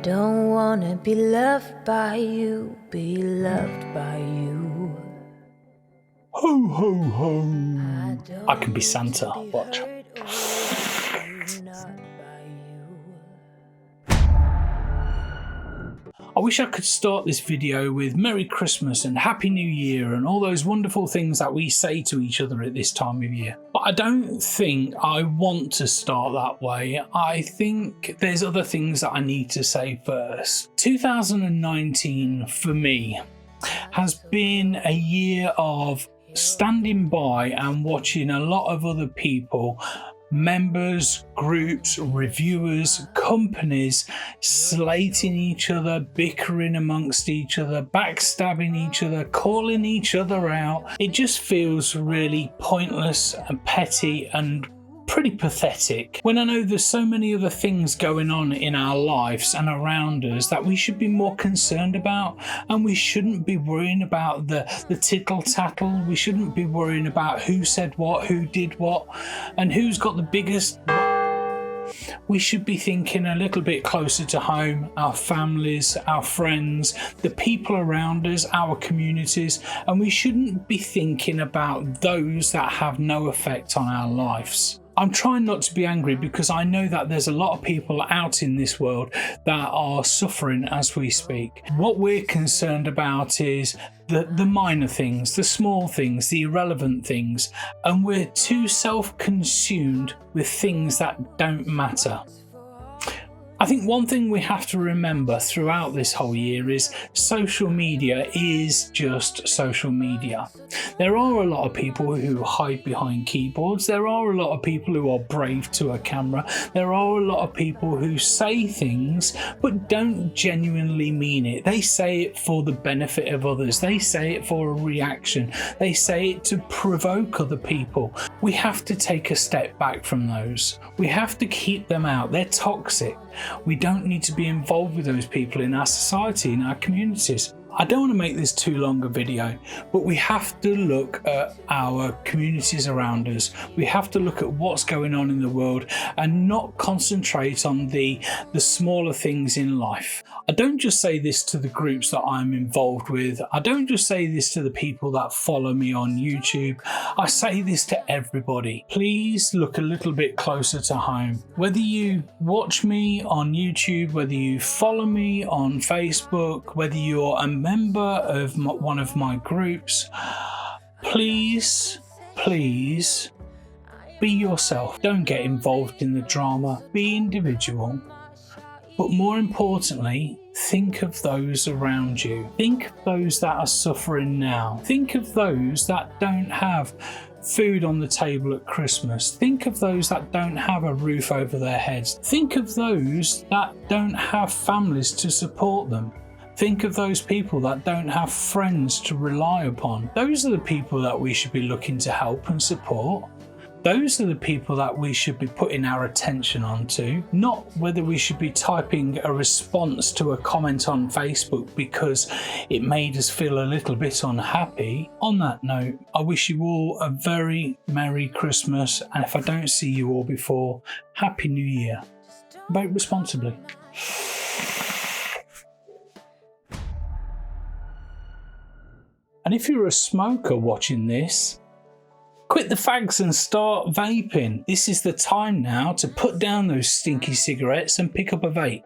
don't wanna be loved by you, be loved by you. Ho, ho, ho. I can be Santa. Watch. I wish I could start this video with Merry Christmas and Happy New Year and all those wonderful things that we say to each other at this time of year. But I don't think I want to start that way. I think there's other things that I need to say first. 2019 for me has been a year of standing by and watching a lot of other people, members, groups, reviewers, companies slating each other, bickering amongst each other, backstabbing each other, calling each other out. It just feels really pointless and petty and pretty pathetic when I know there's so many other things going on in our lives and around us that we should be more concerned about, and we shouldn't be worrying about the tittle tattle. We shouldn't be worrying about who said what, who did what, and who's got the biggest. We should be thinking a little bit closer to home, our families, our friends, the people around us, our communities, and we shouldn't be thinking about those that have no effect on our lives. I'm trying not to be angry because I know that there's a lot of people out in this world that are suffering as we speak. What we're concerned about is the minor things, the small things, the irrelevant things, and we're too self-consumed with things that don't matter. I think one thing we have to remember throughout this whole year is social media is just social media. There are a lot of people who hide behind keyboards. There are a lot of people who are brave to a camera. There are a lot of people who say things but don't genuinely mean it. They say it for the benefit of others. They say it for a reaction. They say it to provoke other people. We have to take a step back from those. We have to keep them out. They're toxic. We don't need to be involved with those people in our society, in our communities. I don't want to make this too long a video, but we have to look at our communities around us. We have to look at what's going on in the world and not concentrate on the smaller things in life. I don't just say this to the groups that I'm involved with. I don't just say this to the people that follow me on YouTube. I say this to everybody. Please look a little bit closer to home. Whether you watch me on YouTube, whether you follow me on Facebook, whether you're a member of one of my groups, please be yourself. Don't get involved in the drama. Be individual. But more importantly, think of those around you. Think of those that are suffering now. Think of those that don't have food on the table at Christmas. Think of those that don't have a roof over their heads. Think of those that don't have families to support them. Think of those people that don't have friends to rely upon. Those are the people that we should be looking to help and support. Those are the people that we should be putting our attention onto, not whether we should be typing a response to a comment on Facebook because it made us feel a little bit unhappy. On that note, I wish you all a very Merry Christmas, and if I don't see you all before, Happy New Year. Vote responsibly. And if you're a smoker watching this, quit the fags and start vaping. This is the time now to put down those stinky cigarettes and pick up a vape.